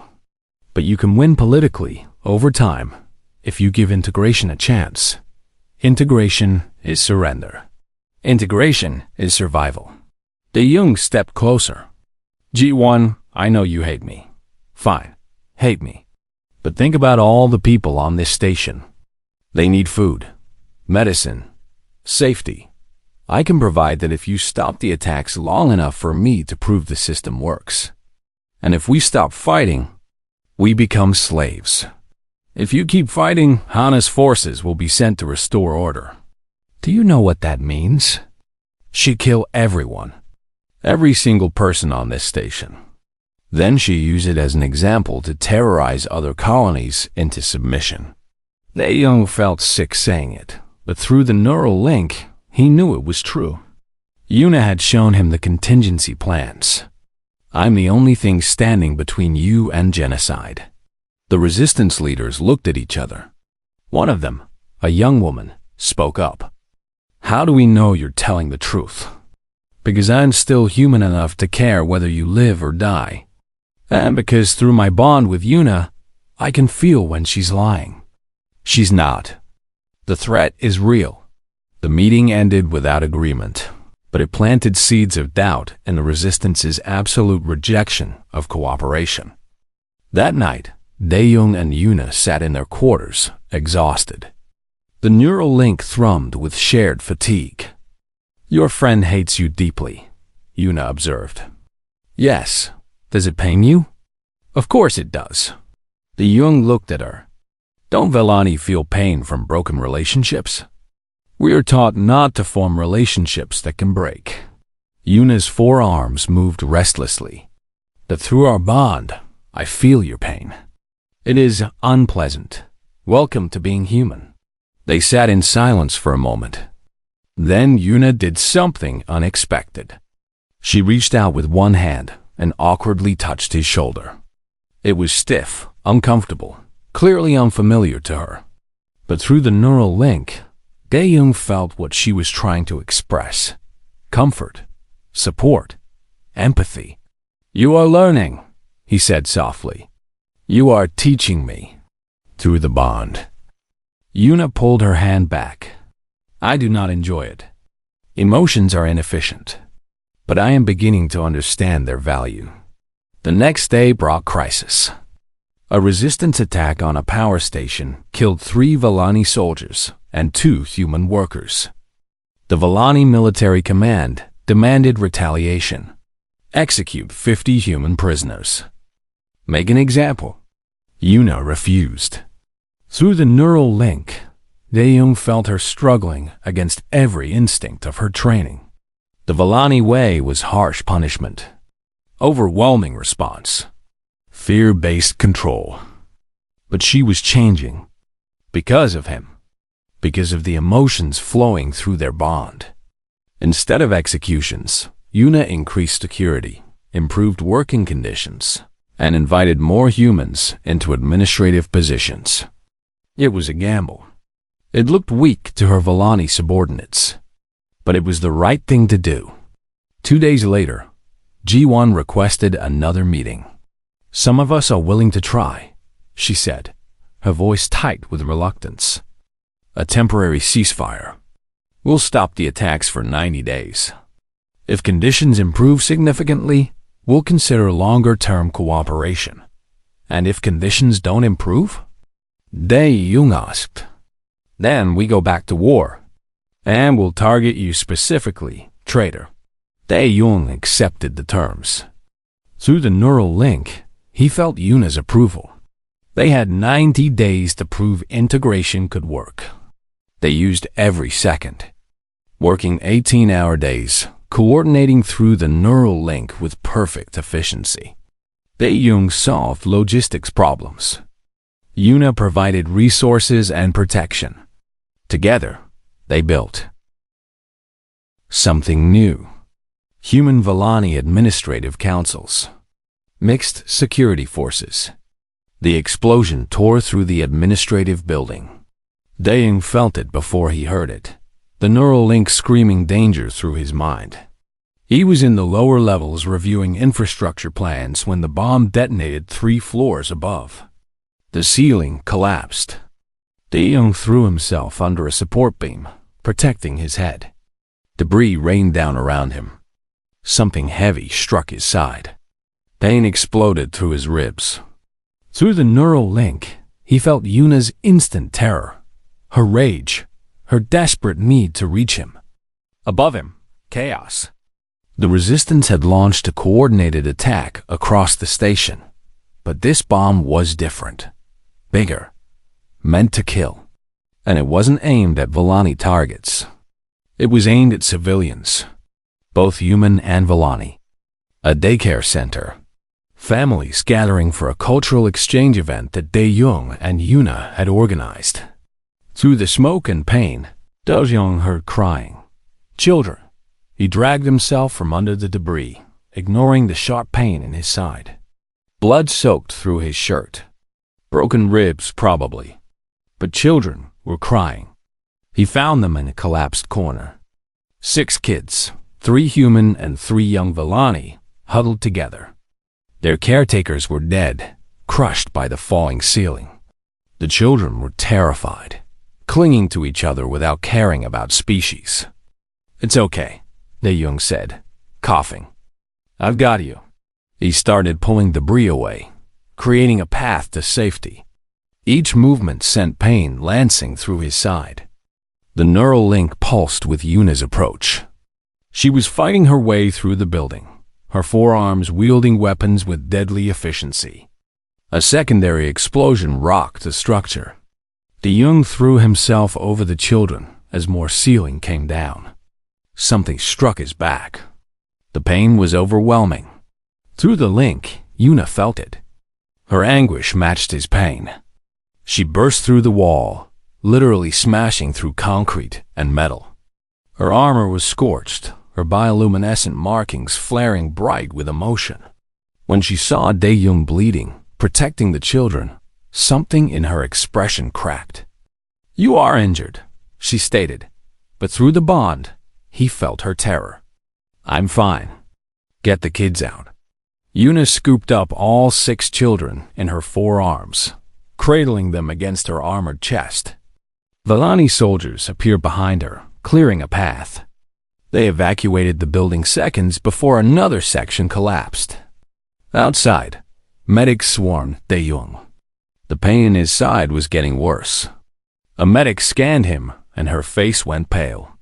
But you can win politically, over time, if you give integration a chance. Integration is surrender. Integration is survival. Dae-Young stepped closer. G1, I know you hate me. Fine, hate me. But think about all the people on this station. They need food, medicine, safety. I can provide that if you stop the attacks long enough for me to prove the system works. And if we stop fighting, we become slaves. If you keep fighting, Hana's forces will be sent to restore order. Do you know what that means? She kill everyone. Every single person on this station. Then she used it as an example to terrorize other colonies into submission. Dae-Young felt sick saying it, but through the neural link, he knew it was true. Yuna had shown him the contingency plans. I'm the only thing standing between you and genocide. The resistance leaders looked at each other. One of them, a young woman, spoke up. How do we know you're telling the truth? Because I'm still human enough to care whether you live or die. And because through my bond with Yuna, I can feel when she's lying. She's not. The threat is real. The meeting ended without agreement, but it planted seeds of doubt in the resistance's absolute rejection of cooperation. That night, Dae-Young and Yuna sat in their quarters, exhausted. The neural link thrummed with shared fatigue. Your friend hates you deeply, Yuna observed. Yes. Does it pain you? Of course it does. Dae-Young looked at her. Don't Vellani feel pain from broken relationships? We are taught not to form relationships that can break. Yuna's forearms moved restlessly. That through our bond, I feel your pain. It is unpleasant. Welcome to being human. They sat in silence for a moment. Then Yuna did something unexpected. She reached out with one hand and awkwardly touched his shoulder. It was stiff, uncomfortable, clearly unfamiliar to her. But through the neural link, Dae-young felt what she was trying to express: comfort, support, empathy. "You are learning," he said softly. "You are teaching me." Through the bond. Yuna pulled her hand back. "I do not enjoy it. Emotions are inefficient, but I am beginning to understand their value." The next day brought crisis. A resistance attack on a power station killed 3 Vellani soldiers and 2 human workers. The Vellani military command demanded retaliation. Execute 50 human prisoners. Make an example. Yuna refused. Through the neural link, Dae-young felt her struggling against every instinct of her training. The Vellani way was harsh punishment, overwhelming response, fear-based control. But she was changing. Because of him. Because of the emotions flowing through their bond. Instead of executions, Yuna increased security, improved working conditions, and invited more humans into administrative positions. It was a gamble. It looked weak to her Vellani subordinates, but it was the right thing to do. 2 days later, Ji-won requested another meeting. "Some of us are willing to try," she said, her voice tight with reluctance. "A temporary ceasefire. We'll stop the attacks for 90 days. If conditions improve significantly, we'll consider longer-term cooperation. And if conditions don't improve?" Dae-young asked. "Then we go back to war. And we'll target you specifically, traitor." Dae-young accepted the terms. Through the neural link, he felt Yuna's approval. They had 90 days to prove integration could work. They used every second, working 18-hour days, coordinating through the neural link with perfect efficiency. Dae-young solved logistics problems. Yuna provided resources and protection. Together, they built something new. Human Vellani administrative councils. Mixed security forces. The explosion tore through the administrative building. Dae-young felt it before he heard it, the neural link screaming danger through his mind. He was in the lower levels reviewing infrastructure plans when the bomb detonated 3 floors above. The ceiling collapsed. Dae-young threw himself under a support beam, protecting his head. Debris rained down around him. Something heavy struck his side. Pain exploded through his ribs. Through the neural link, he felt Yuna's instant terror, her rage, her desperate need to reach him. Above him, chaos. The resistance had launched a coordinated attack across the station. But this bomb was different. Bigger. Meant to kill. And it wasn't aimed at Vellani targets. It was aimed at civilians, both human and Vellani. A daycare center. Families gathering for a cultural exchange event that Dae-young and Yuna had organized. Through the smoke and pain, Dae-young heard crying. Children. He dragged himself from under the debris, ignoring the sharp pain in his side. Blood soaked through his shirt. Broken ribs, probably. But children were crying. He found them in a collapsed corner. 6 kids, 3 human and 3 young Vellani, huddled together. Their caretakers were dead, crushed by the falling ceiling. The children were terrified, clinging to each other without caring about species. "It's okay," Dae-young said, coughing. "I've got you." He started pulling debris away, creating a path to safety. Each movement sent pain lancing through his side. The neural link pulsed with Yuna's approach. She was fighting her way through the building, her forearms wielding weapons with deadly efficiency. A secondary explosion rocked the structure. Dae-young threw himself over the children as more ceiling came down. Something struck his back. The pain was overwhelming. Through the link, Yuna felt it. Her anguish matched his pain. She burst through the wall, literally smashing through concrete and metal. Her armor was scorched, her bioluminescent markings flaring bright with emotion. When she saw Dae-young bleeding, protecting the children, something in her expression cracked. "You are injured," she stated, but through the bond, he felt her terror. I'm fine. Get the kids out. Yuna scooped up all 6 children in her 4 arms, cradling them against her armored chest. Vellani soldiers appeared behind her, clearing a path. They evacuated the building seconds before another section collapsed. Outside, medics swarmed Taeyong. The pain in his side was getting worse. A medic scanned him, and her face went pale.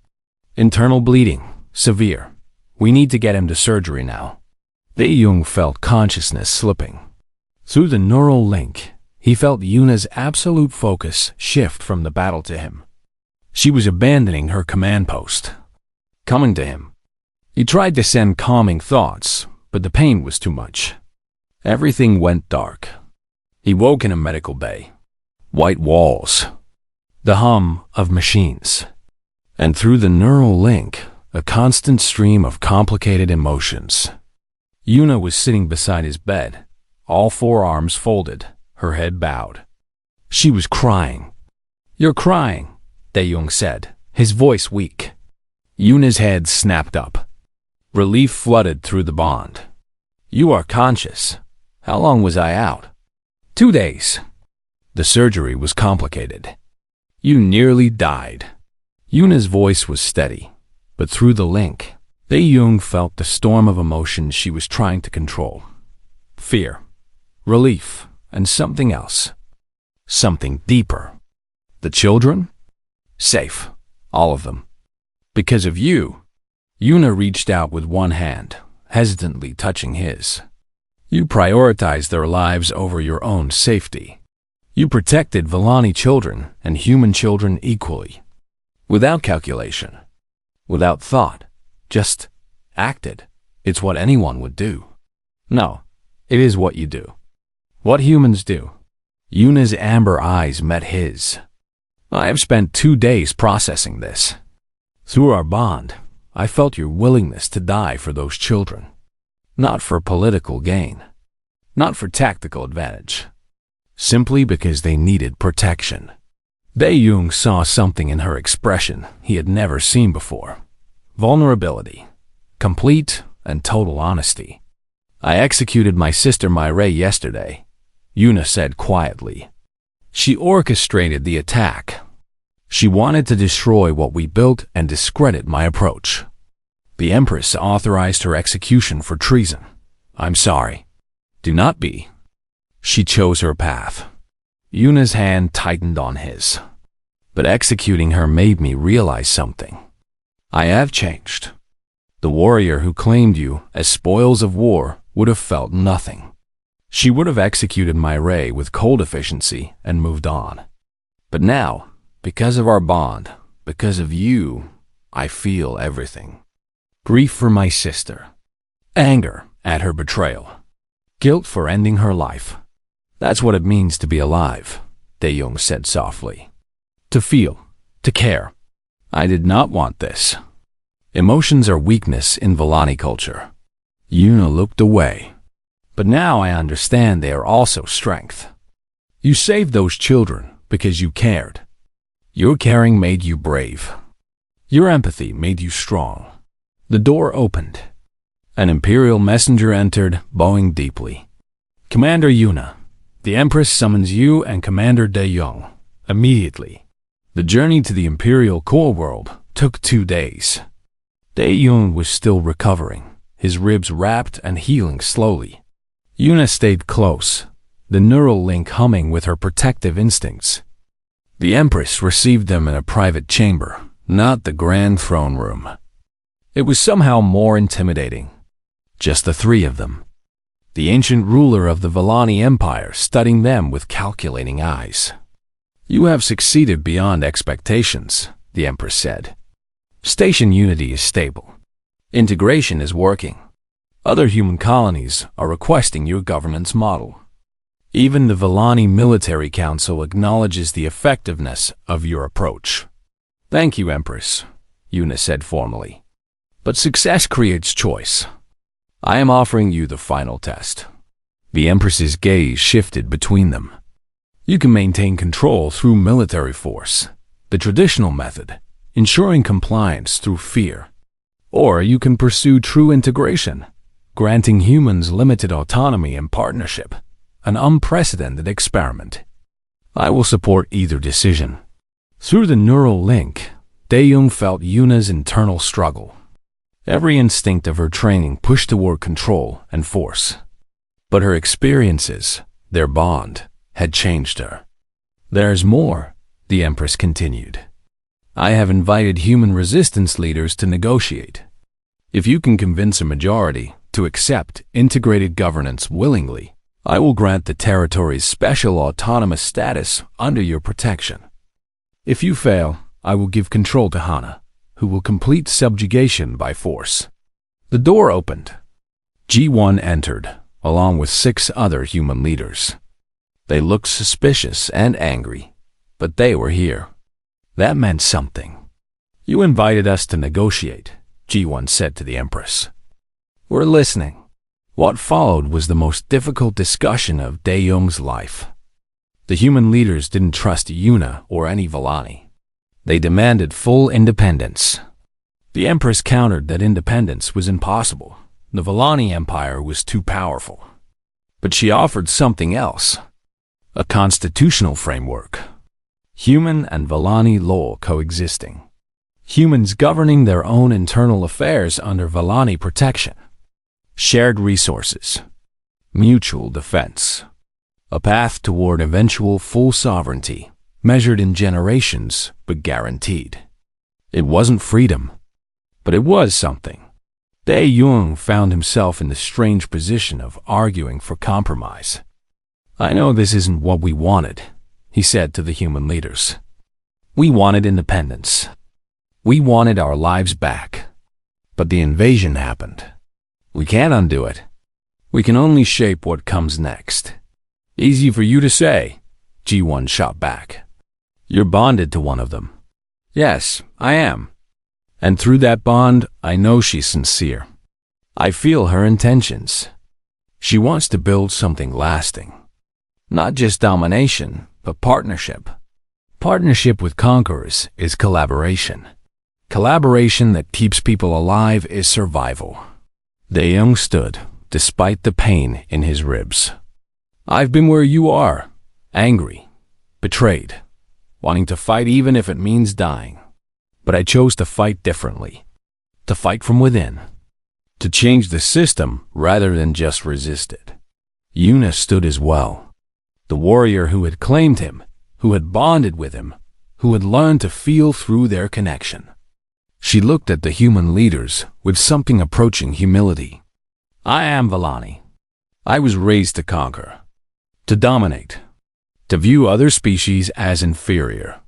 Internal bleeding, severe. We need to get him to surgery now. Taeyong felt consciousness slipping. Through the neural link, he felt Yuna's absolute focus shift from the battle to him. She was abandoning her command post, coming to him. He tried to send calming thoughts, but the pain was too much. Everything went dark. He woke in a medical bay. White walls. The hum of machines. And through the neural link, a constant stream of complicated emotions. Yuna was sitting beside his bed, all 4 arms folded, her head bowed. She was crying. You're crying, Taeyong said, his voice weak. Yuna's head snapped up. Relief flooded through the bond. You are conscious. How long was I out? 2 days. The surgery was complicated. You nearly died. Yuna's voice was steady, but through the link, Taeyong felt the storm of emotions she was trying to control. Fear, relief, and something else. Something deeper. The children? Safe. All of them. Because of you. Yuna reached out with one hand, hesitantly touching his. You prioritized their lives over your own safety. You protected Vellani children and human children equally. Without calculation. Without thought. Just acted. It's what anyone would do. No, it is what you do. What humans do. Yuna's amber eyes met his. I have spent 2 days processing this. Through our bond, I felt your willingness to die for those children. Not for political gain. Not for tactical advantage. Simply because they needed protection. Taeyong saw something in her expression he had never seen before. Vulnerability. Complete and total honesty. I executed my sister Myray yesterday, Yuna said quietly. She orchestrated the attack. She wanted to destroy what we built and discredit my approach. The Empress authorized her execution for treason. I'm sorry. Do not be. She chose her path. Yuna's hand tightened on his. But executing her made me realize something. I have changed. The warrior who claimed you as spoils of war would have felt nothing. She would have executed Myray with cold efficiency and moved on. But now, because of our bond, because of you, I feel everything. Grief for my sister. Anger at her betrayal. Guilt for ending her life. That's what it means to be alive, Taeyong said softly. To feel, to care. I did not want this. Emotions are weakness in Vellani culture. Yuna looked away. But now I understand they are also strength. You saved those children because you cared. Your caring made you brave. Your empathy made you strong. The door opened. An Imperial messenger entered, bowing deeply. Commander Yuna, the Empress summons you and Commander Taeyong. Immediately. The journey to the Imperial core world took 2 days. Taeyong was still recovering, his ribs wrapped and healing slowly. Yuna stayed close, the neural link humming with her protective instincts. The Empress received them in a private chamber, not the grand throne room. It was somehow more intimidating. Just the 3 of them. The ancient ruler of the Vellani Empire studying them with calculating eyes. You have succeeded beyond expectations, the Empress said. Station unity is stable. Integration is working. Other human colonies are requesting your government's model. Even the Vellani Military Council acknowledges the effectiveness of your approach. Thank you, Empress, Yuna said formally. But success creates choice. I am offering you the final test. The Empress's gaze shifted between them. You can maintain control through military force. the traditional method, ensuring compliance through fear. Or you can pursue true integration, granting humans limited autonomy and partnership, an unprecedented experiment. I will support either decision. Through the neural link, Dae-young felt Yuna's internal struggle. Every instinct of her training pushed toward control and force. But her experiences, their bond, had changed her. There's more, the Empress continued. I have invited human resistance leaders to negotiate. If you can convince a majority to accept integrated governance willingly, I will grant the territory's special autonomous status under your protection. If you fail, I will give control to Hana, who will complete subjugation by force. The door opened. G1 entered, along with 6 other human leaders. They looked suspicious and angry, but they were here. That meant something. You invited us to negotiate, G1 said to the Empress. We're listening. What followed was the most difficult discussion of Dae-young's life. The human leaders didn't trust Yuna or any Vellani. They demanded full independence. The Empress countered that independence was impossible. The Vellani Empire was too powerful. But she offered something else. A constitutional framework. Human and Vellani law coexisting. Humans governing their own internal affairs under Vellani protection. Shared resources. Mutual defense. A path toward eventual full sovereignty, measured in generations but guaranteed. It wasn't freedom, but it was something. Dae-young found himself in the strange position of arguing for compromise. I know this isn't what we wanted, he said to the human leaders. We wanted independence. We wanted our lives back. But the invasion happened. We can't undo it. We can only shape what comes next. Easy for you to say, G1 shot back. You're bonded to one of them. Yes, I am. And through that bond, I know she's sincere. I feel her intentions. She wants to build something lasting. Not just domination, but partnership. Partnership with conquerors is collaboration. Collaboration that keeps people alive is survival. Dae-young stood, despite the pain in his ribs. I've been where you are, angry, betrayed, wanting to fight even if it means dying. But I chose to fight differently. To fight from within. To change the system rather than just resist it. Yuna stood as well. The warrior who had claimed him, who had bonded with him, who had learned to feel through their connection. She looked at the human leaders with something approaching humility. I am Vellani. I was raised to conquer, to dominate, to view other species as inferior.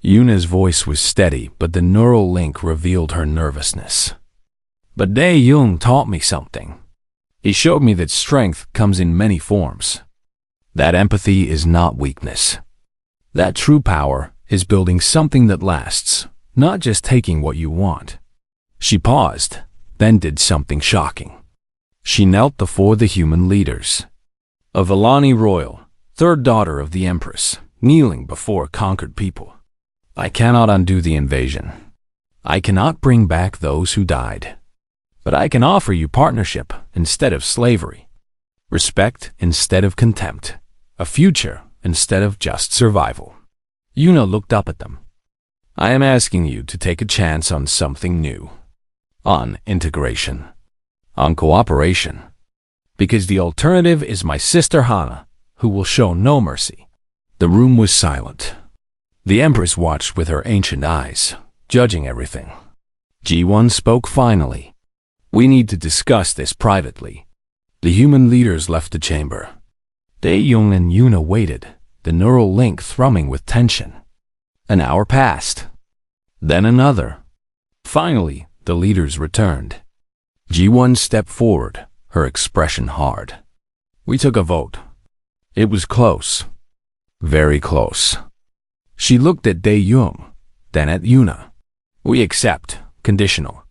Yuna's voice was steady, but the neural link revealed her nervousness. But Dae-young taught me something. He showed me that strength comes in many forms. That empathy is not weakness. That true power is building something that lasts, not just taking what you want. She paused, then did something shocking. She knelt before the human leaders. A Vellani royal, third daughter of the Empress, kneeling before conquered people. I cannot undo the invasion. I cannot bring back those who died. But I can offer you partnership instead of slavery. Respect instead of contempt. A future instead of just survival. Yuna looked up at them. I am asking you to take a chance on something new. On integration. On cooperation. Because the alternative is my sister Hana, who will show no mercy. The room was silent. The Empress watched with her ancient eyes, judging everything. G1 spoke finally. We need to discuss this privately. The human leaders left the chamber. Dae-young and Yuna waited, the neural link thrumming with tension. An hour passed. Then another. Finally, the leaders returned. G1 stepped forward, her expression hard. We took a vote. It was close. Very close. She looked at Dae-young, then at Yuna. We accept, conditional.